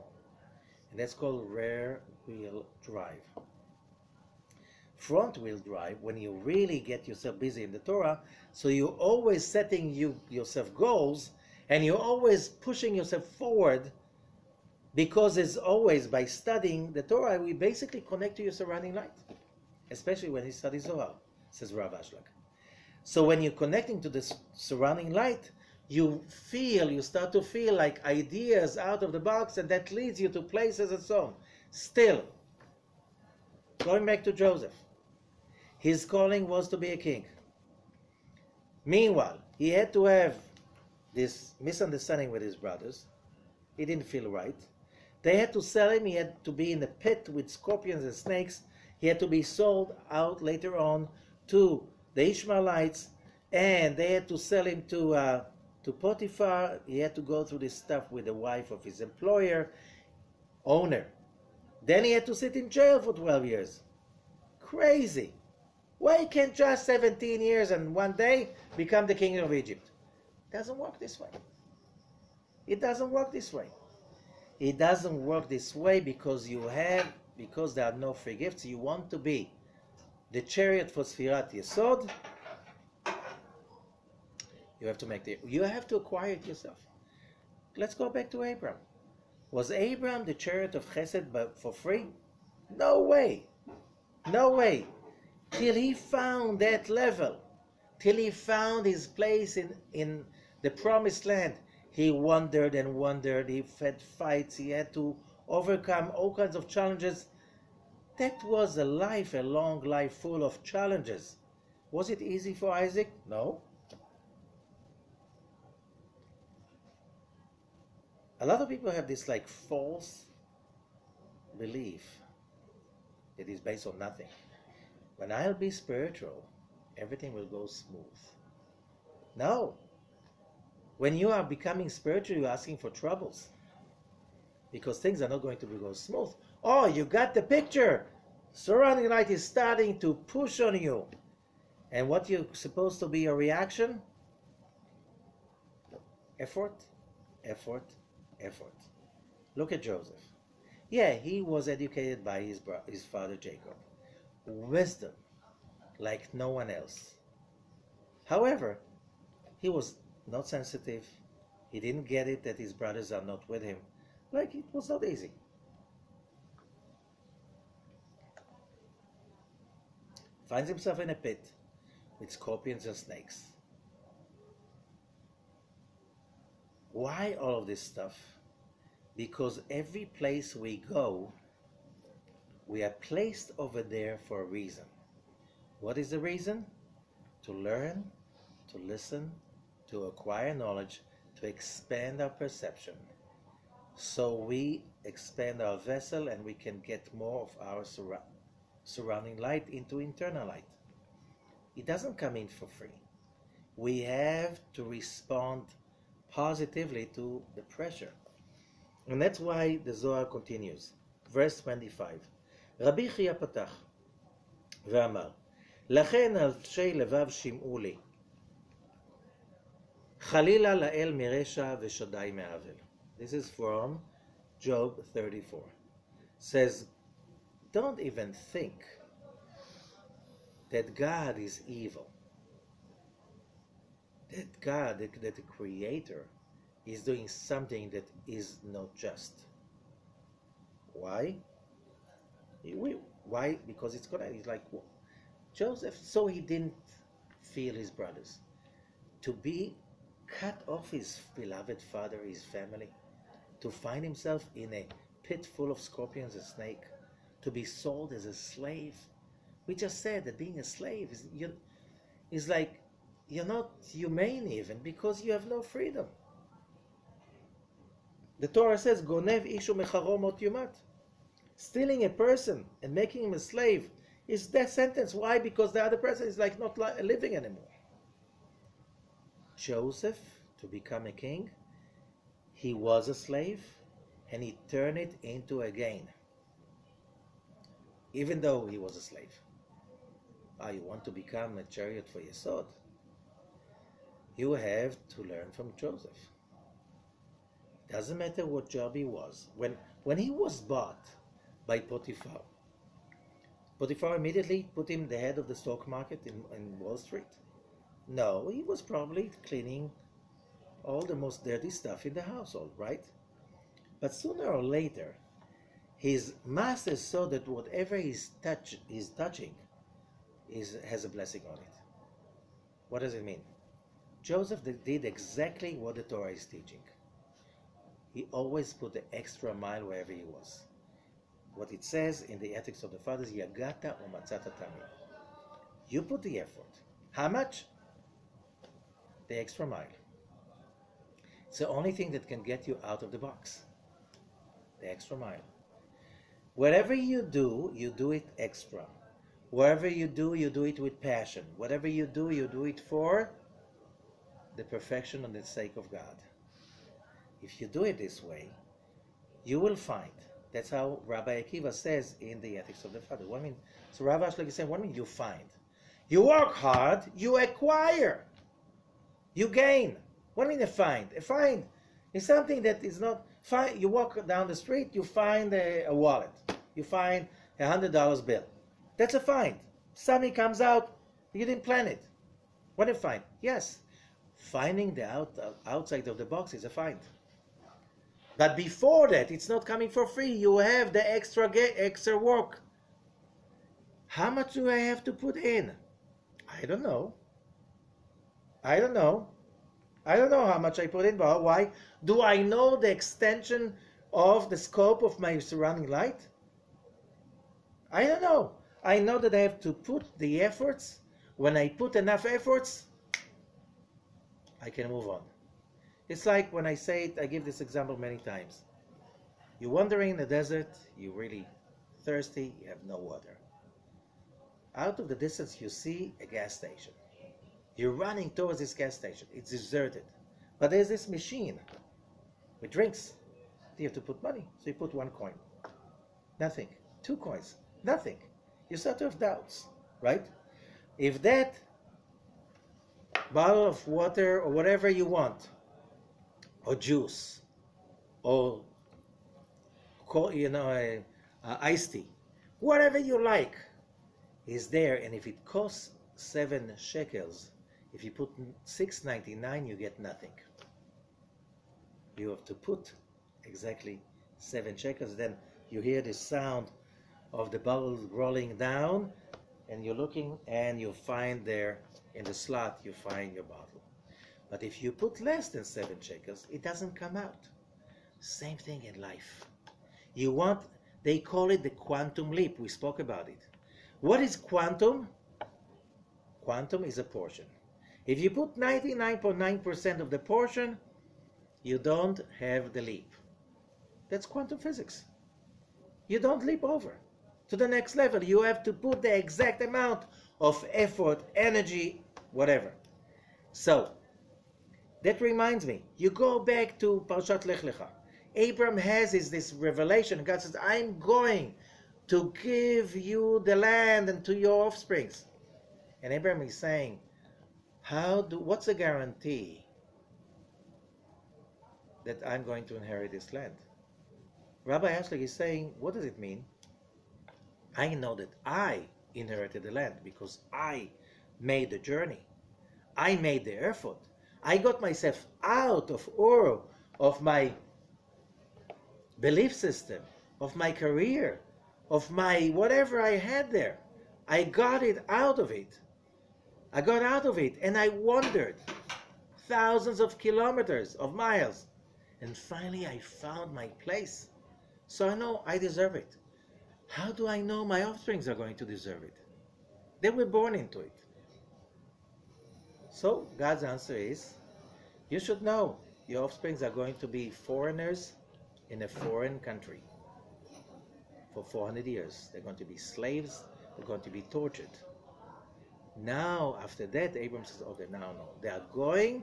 And that's called rear wheel drive. Front wheel drive, when you really get yourself busy in the Torah, so you're always setting yourself goals, and you're always pushing yourself forward, because it's always, by studying the Torah, we basically connect to your surrounding light. Especially when you study Zohar, says Rav Ashlag. So when you're connecting to the surrounding light, you start to feel like ideas out of the box, and that leads you to places and so on. Still, going back to Joseph, his calling was to be a king. Meanwhile, he had to have this misunderstanding with his brothers. He didn't feel right. They had to sell him. He had to be in the pit with scorpions and snakes. He had to be sold out later on to the Ishmaelites, and they had to sell him to Potiphar. He had to go through this stuff with the wife of his owner. Then he had to sit in jail for 12 years. Crazy. Why can't just 17 years and one day become the king of Egypt? It doesn't work this way. It doesn't work this way. It doesn't work this way because there are no free gifts. You want to be the chariot for Sfirat Yesod. You have to acquire it yourself. Let's go back to Abraham. Was Abraham the chariot of Chesed for free? No way. No way. Till he found that level till he found his place in the promised land. He wandered and wandered. He had fights. He had to overcome all kinds of challenges. That was a life, a long life full of challenges. Was it easy for Isaac? No. A lot of people have this like false belief that is based on nothing. When I'll be spiritual, everything will go smooth. No. When you are becoming spiritual, you're asking for troubles. Because things are not going to go smooth. Oh, you got the picture. Surrounding light is starting to push on you. And what you're supposed to be your reaction? Effort, effort, effort. Look at Joseph. Yeah, he was educated by his father Jacob. Wisdom, like no one else. However, he was not sensitive. He didn't get it that his brothers are not with him. Like, it was not easy. Finds himself in a pit with scorpions and snakes. Why all of this stuff? Because every place we go, we are placed over there for a reason. What is the reason? To learn, to listen, to acquire knowledge, to expand our perception. So we expand our vessel and we can get more of our surrounding light into internal light. It doesn't come in for free. We have to respond positively to the pressure. And that's why the Zohar continues. Verse 25. Rabbi Chia patach ואמר, לכן אנשי לבב שמעו לי. חלילה לאל מרשע ושדי מעוול. This is from Job 34. Says, don't even think that God is evil. That God, that the Creator, is doing something that is not just. Why? Why? Because it's gonna. It's like Joseph. So he didn't feel his brothers. To be cut off his beloved father, his family, to find himself in a pit full of scorpions and snake, to be sold as a slave. We just said that being a slave is like you're not humane even because you have no freedom. The Torah says, "Gonev ishu mecharo mot yumat." Stealing a person and making him a slave is death sentence. Why? Because the other person is like not living anymore. Joseph, to become a king, he was a slave and he turned it into a gain. Even though he was a slave. You want to become a chariot for your sword? You have to learn from Joseph. Doesn't matter what job he was. When he was bought by Potiphar, Potiphar immediately put him the head of the stock market in Wall Street. No, he was probably cleaning all the most dirty stuff in the household, right? But sooner or later, his master saw that whatever he's touching has a blessing on it. What does it mean? Joseph did exactly what the Torah is teaching. He always put the extra mile wherever he was. What it says in the Ethics of the Fathers, Yagata o matzata tamid. You put the effort. How much? The extra mile. It's the only thing that can get you out of the box. The extra mile. Whatever you do it extra. Whatever you do it with passion. Whatever you do it for the perfection and the sake of God. If you do it this way, you will find. That's how Rabbi Akiva says in the Ethics of the Father. So Rabbi Ashlag is saying, what do you mean you find? You work hard, you acquire. You gain. What do you mean a find? A find is something that is not fine. You walk down the street, you find a wallet. You find $100 bill. That's a find. Something comes out, you didn't plan it. What a find? Yes. Finding the outside of the box is a find. But before that, it's not coming for free. You have the extra work. How much do I have to put in? I don't know. I don't know. I don't know how much I put in, but why? Do I know the extension of the scope of my surrounding light? I don't know. I know that I have to put the efforts. When I put enough efforts, I can move on. It's like when I say it, I give this example many times. You're wandering in the desert, you're really thirsty, you have no water. Out of the distance, you see a gas station. You're running towards this gas station. It's deserted. But there's this machine with drinks. You have to put money. So you put 1 coin. Nothing. 2 coins. Nothing. You start to have doubts, right? If that bottle of water or whatever you want, or juice, or iced tea, whatever you like, is there, and if it costs 7 shekels, if you put 6.99, you get nothing. You have to put exactly 7 shekels. Then you hear the sound of the bubbles rolling down, and you're looking, and you find there in the slot, you find your bottle. But if you put less than 7 shekels, it doesn't come out. Same thing in life. They call it the quantum leap. We spoke about it. What is quantum? Quantum is a portion. If you put 99.9% of the portion, you don't have the leap. That's quantum physics. You don't leap over to the next level. You have to put the exact amount of effort, energy, whatever. So, that reminds me, you go back to Parshat Lech Lecha. Abraham has this revelation. God says, I'm going to give you the land and to your offsprings. And Abraham is saying, what's the guarantee that I'm going to inherit this land? Rabbi Ashlag is saying, what does it mean? I know that I inherited the land because I made the journey. I made the effort. I got myself out of Ur, of my belief system, of my career, of my whatever I had there. I got it out of it. I got out of it and I wandered thousands of kilometers, of miles. And finally I found my place. So I know I deserve it. How do I know my offsprings are going to deserve it? They were born into it. So God's answer is, you should know your offsprings are going to be foreigners in a foreign country for 400 years. They're going to be slaves. They're going to be tortured. Now, after that, Abraham says, okay, no. They are going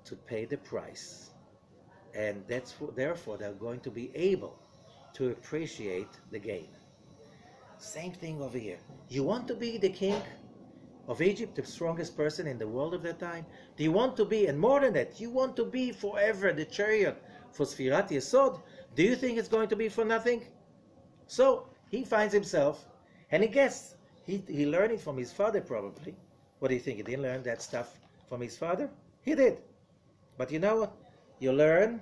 to pay the price. And therefore, they're going to be able to appreciate the gain. Same thing over here. You want to be the king of Egypt, the strongest person in the world of that time? Do you want to be, and more than that, you want to be forever the chariot for Sfirat Yesod? Do you think it's going to be for nothing? So he finds himself, and he gets, he learned it from his father probably. What do you think? He didn't learn that stuff from his father? He did. But you know what? You learn,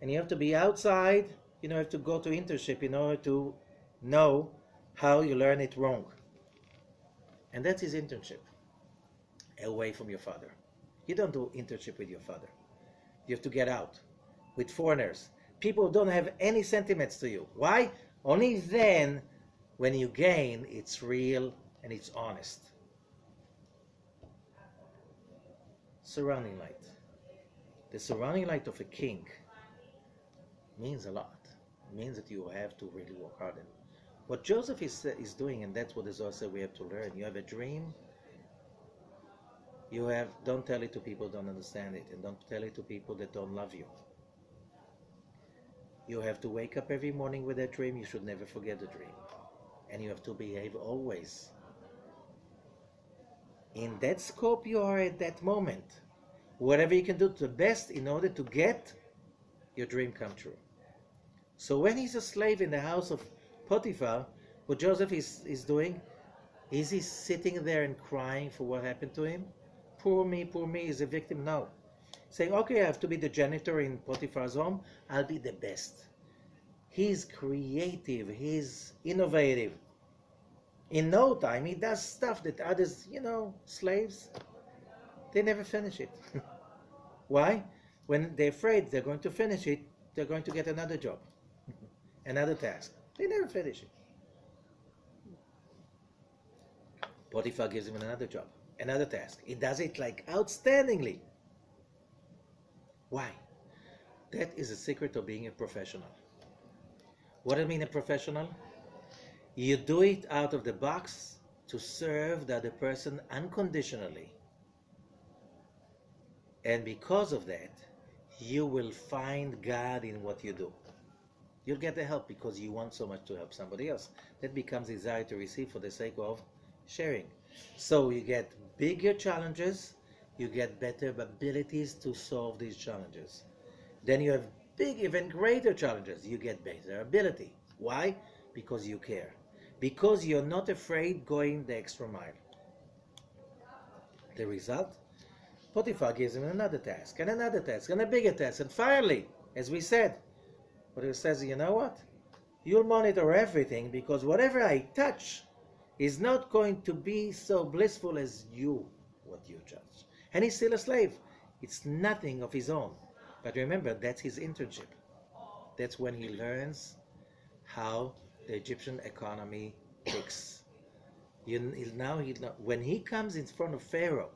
and you have to be outside, you have to go to internship in order to know how you learn it wrong. And that's his internship, away from your father. You don't do internship with your father. You have to get out with foreigners, people who don't have any sentiments to you. Why? Only then, when you gain, it's real and it's honest. Surrounding light. The surrounding light of a king means a lot. It means that you have to really work hard. And what Joseph is doing, and that's what the Zohar said we have to learn. You have a dream. Don't tell it to people who don't understand it, and don't tell it to people that don't love you. You have to wake up every morning with that dream. You should never forget the dream. And you have to behave always. In that scope you are at that moment. Whatever you can do to the best in order to get your dream come true. So when he's a slave in the house of Potiphar, what Joseph is doing, is he sitting there and crying for what happened to him? Poor me, he's a victim? No. Saying, okay, I have to be the janitor in Potiphar's home, I'll be the best. He's creative, he's innovative. In no time, he does stuff that others, slaves, They never finish it. Why? When they're afraid they're going to finish it, they're going to get another job, another task. They never finish it. Potiphar gives him another job, another task. He does it like outstandingly. Why? That is the secret of being a professional. What do I mean a professional? You do it out of the box to serve the other person unconditionally. And because of that, you will find God in what you do. You'll get the help because you want so much to help somebody else. That becomes desire to receive for the sake of sharing. So you get bigger challenges, you get better abilities to solve these challenges. Then you have big, even greater challenges, you get better ability. Why? Because you care. Because you're not afraid going the extra mile. The result? Potiphar gives him another task, and another task, and a bigger task, and finally, as we said, Potiphar says, you know what? You'll monitor everything, because whatever I touch is not going to be so blissful as what you judge. And he's still a slave. It's nothing of his own. But remember, that's his internship. That's when he learns how the Egyptian economy ticks. When he comes in front of Pharaoh,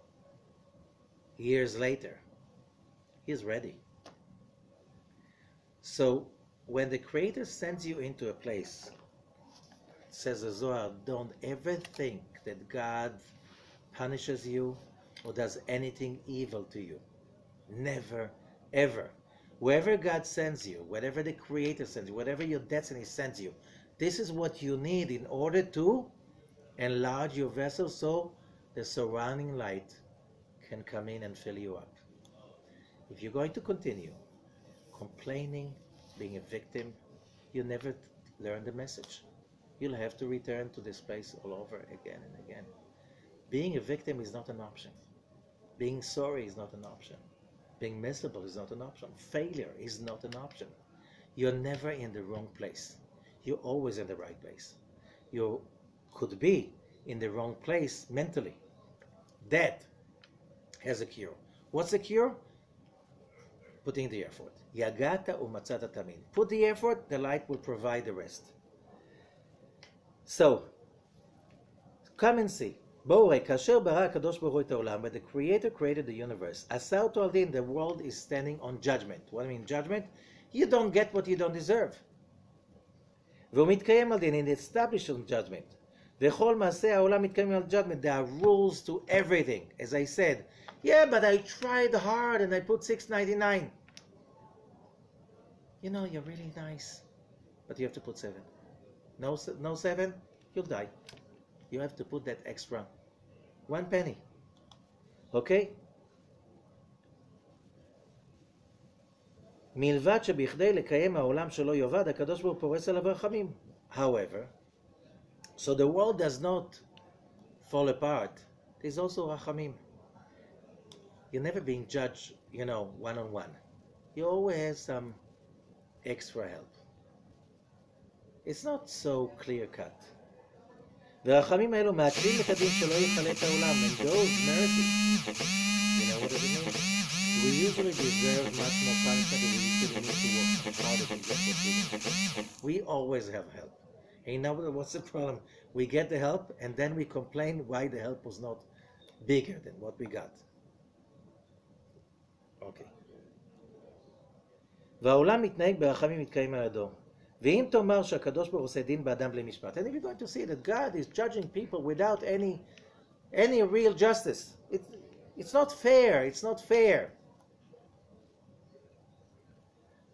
years later, he's ready. So when the Creator sends you into a place, says the Zohar, don't ever think that God punishes you or does anything evil to you. Never, ever. Wherever God sends you, whatever the Creator sends you, whatever your destiny sends you, this is what you need in order to enlarge your vessel so the surrounding light can come in and fill you up. If you're going to continue complaining, being a victim, you never learn the message. You'll have to return to this place all over again and again. Being a victim is not an option. Being sorry is not an option. Being miserable is not an option. Failure is not an option. You're never in the wrong place. You're always in the right place. You could be in the wrong place mentally. That has a cure. What's the cure? Putting the effort. Yagata umatzata tamin. Put the effort, the light will provide the rest. So, come and see. Kasher bara kadosh baruch hu et haolam, but the Creator created the universe. Asar to aldin, the world is standing on judgment. What do I mean judgment? You don't get what you don't deserve. V'umitkayem aldin, and established on judgment. V'chol maaseh haolam mitkayem al judgment. There are rules to everything. As I said, yeah, but I tried hard and I put $6.99. You know, you're really nice, but you have to put 7. No 7, you'll die. You have to put that extra 1 penny. Okay? מלבד שבכדי לקיים העולם שלא יאבד, הקדוש ברוך הוא פורס עליו רחמים. However, so the world does not fall apart. There's also rachamim. You're never being judged, one-on-one. You always have some extra help. It's not so clear-cut. והרחמים האלו מעכבים את הדין שלא יחלה את העולם, and those mercies, you know what it means? We usually deserve much more punishment than we usually need to work harder to get what we need. We always have help. And you know what's the problem? We get the help and then we complain why the help was not bigger than what we got. Okay. והעולם מתנהג ברחמים מתקיים על ידו. ואם תאמר שהקדוש ברוך הוא עושה דין באדם בלי משפט, and if you're going to see that God is judging people without any real justice, it's not fair, it's not fair.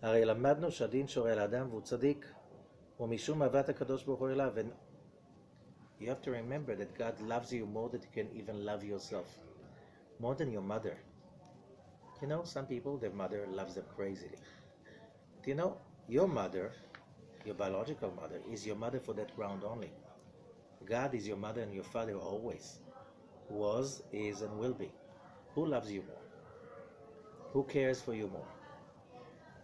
הרי למדנו שהדין שורה על האדם והוא צדיק, ומשום אהבת הקדוש ברוך הוא אליו, and you have to remember that God loves you more than you can even love yourself, more than your mother. You know, some people, their mother loves them crazily. Do you know, your mother, your biological mother, is your mother for that ground only. God is your mother and your father always. Was, is, and will be. Who loves you more? Who cares for you more?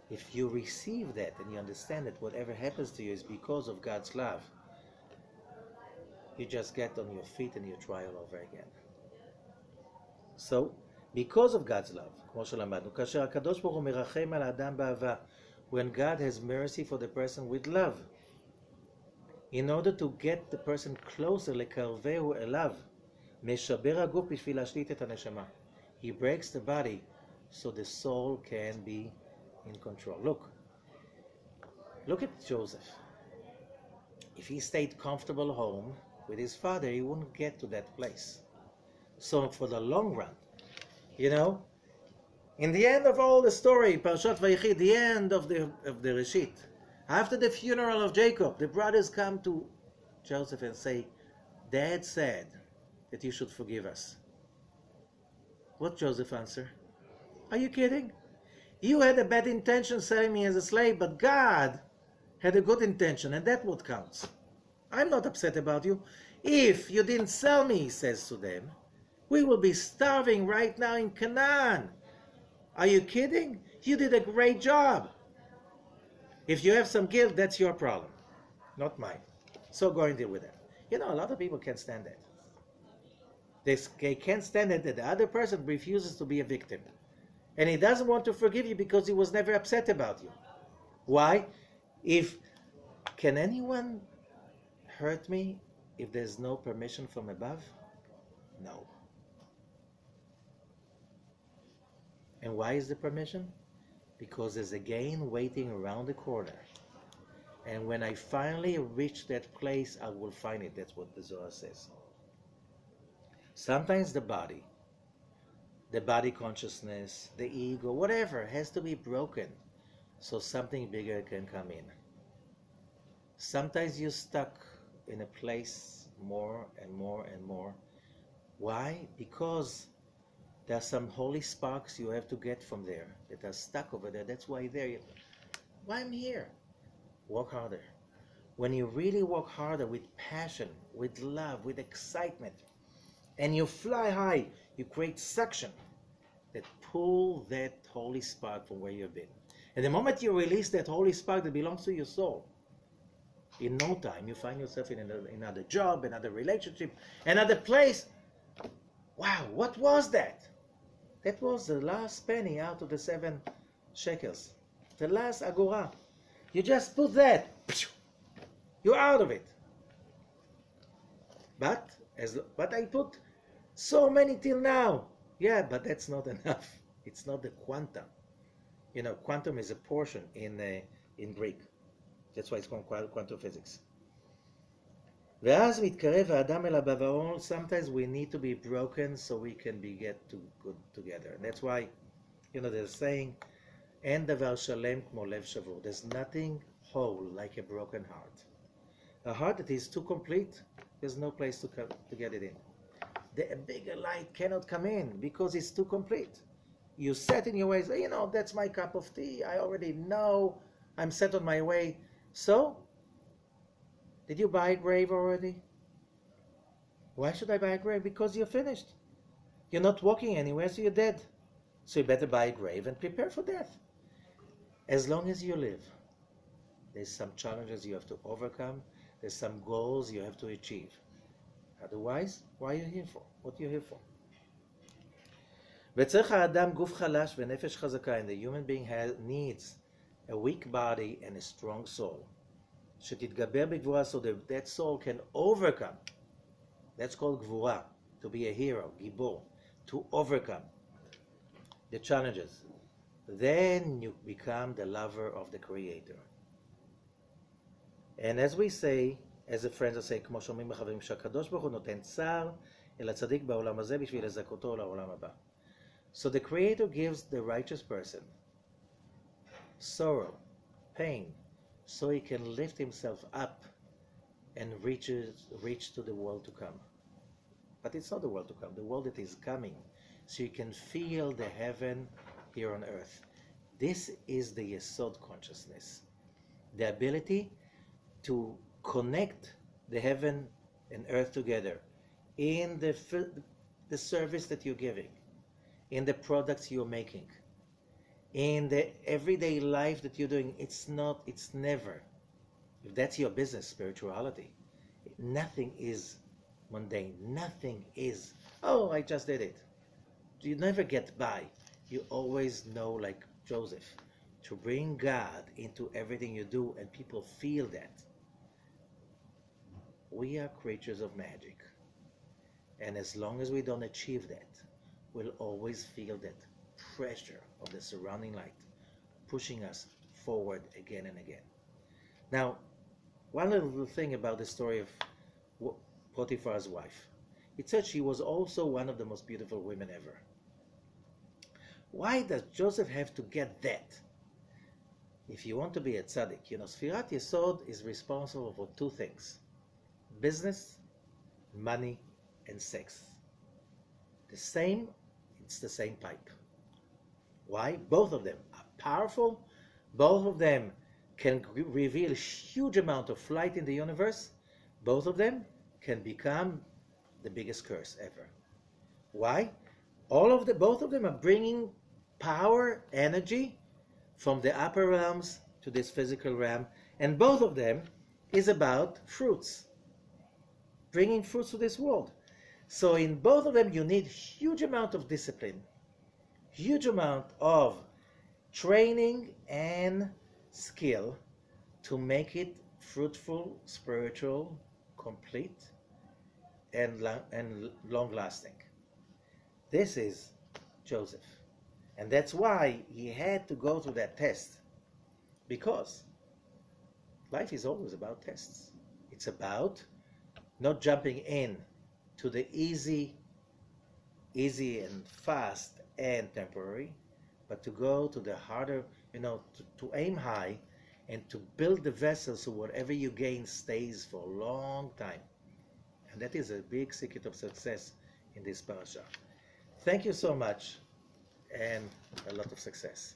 If you receive that and you understand that whatever happens to you is because of God's love, you just get on your feet and you try all over again. So, because of God's love, כמו שלמדנו, כאשר הקדוש ברוך הוא מרחם על האדם באהבה, when God has mercy for the person with love, in order to get the person closer, לקרבהו אליו, משבר הגוף בשביל להשליט את הנשמה. He breaks the body so the soul can be in control. Look at Joseph. If he stayed comfortable home with his father, he wouldn't get to that place. So for the long run, you know, in the end of all the story, Parshat Vayechi, the end of the Reshit, after the funeral of Jacob, the brothers come to Joseph and say, Dad said that you should forgive us. What Joseph answer? Are you kidding? You had a bad intention selling me as a slave, but God had a good intention, and that's what counts. I'm not upset about you. If you didn't sell me, he says to them, we will be starving right now in Canaan. Are you kidding? You did a great job. If you have some guilt, that's your problem, not mine. So go and deal with it. You know, a lot of people can't stand that. They can't stand it that the other person refuses to be a victim. And he doesn't want to forgive you because he was never upset about you. Why? Can anyone hurt me if there's no permission from above? No. And why is the permission? Because there's a gain waiting around the corner. And when I finally reach that place, I will find it. That's what the Zohar says. Sometimes the body consciousness, the ego, whatever, has to be broken so something bigger can come in. Sometimes you're stuck in a place more and more and more. Why? Because there are some holy sparks you have to get from there that are stuck over there. That's why why I'm here. Work harder. When you really work harder with passion, with love, with excitement, and you fly high, you create suction that pull that holy spark from where you've been. And the moment you release that holy spark that belongs to your soul, in no time you find yourself in another job, another relationship, another place. Wow, what was that? That was the last penny out of the 7 shekels. The last agora. You just put that. You're out of it. But I put so many till now. Yeah, but that's not enough. It's not the quantum. You know, quantum is a portion in Greek. That's why it's called quantum physics. ואז מתקרב האדם אל הבבאון. Sometimes we need to be broken so we can get to good together. And that's why, you know, there's a saying, אין דבר שלם כמו לב שבור. There's nothing whole like a broken heart. A heart that is too complete, there's no place to get it in. The bigger light cannot come in because it's too complete. You set in your ways, you know, that's my cup of tea. I already know. I'm set on my way. So, did you buy a grave already? Why should I buy a grave? Because you're finished. You're not walking anywhere, so you're dead. So you better buy a grave and prepare for death. As long as you live, there's some challenges you have to overcome. There's some goals you have to achieve. Otherwise, why are you here for? What are you here for? וצריך האדם גוף חלש ונפש חזקה, and the human being needs a weak body and a strong soul. שתתגבר בגבורה, so that soul can overcome. That's called גבורה, to be a hero, גיבור, to overcome the challenges. Then you become the lover of the Creator. And as we say, as the friends say, כמו שאומרים בחברים, שהקדוש ברוך הוא נותן צער אל הצדיק בעולם הזה בשביל לזכותו לעולם הבא. So the Creator gives the righteous person sorrow, pain, so he can lift himself up and reach to the world to come. But it's not the world to come, the world that is coming, so you can feel the heaven here on earth. This is the Yesod consciousness, the ability to connect the heaven and earth together in the service that you're giving, in the products you're making, in the everyday life that you're doing. It's never, if that's your business, spirituality, nothing is mundane. Nothing is, oh, I just did it. you never get by. You always know, like Joseph, to bring God into everything you do, and people feel that. We are creatures of magic. And as long as we don't achieve that, we'll always feel that pressure of the surrounding light pushing us forward again and again. Now, one little thing about the story of Potiphar's wife. It said she was also one of the most beautiful women ever. Why does Joseph have to get that? If you want to be a tzaddik, Sfirat Yesod is responsible for two things: business, money, and sex. It's the same pipe. Why? Both of them are powerful. Both of them can reveal a huge amount of light in the universe. Both of them can become the biggest curse ever. Why? Both of them are bringing power, energy from the upper realms to this physical realm, and both of them is about fruits, bringing fruits to this world. So in both of them you need huge amount of discipline, huge amount of training and skill to make it fruitful, spiritual, complete, and long-lasting. This is Joseph. And that's why he had to go through that test. Because life is always about tests. It's about not jumping in to the easy and fast and temporary, but to go to the harder, to aim high and to build the vessel so whatever you gain stays for a long time. And that is a big secret of success in this parasha. Thank you so much, and a lot of success.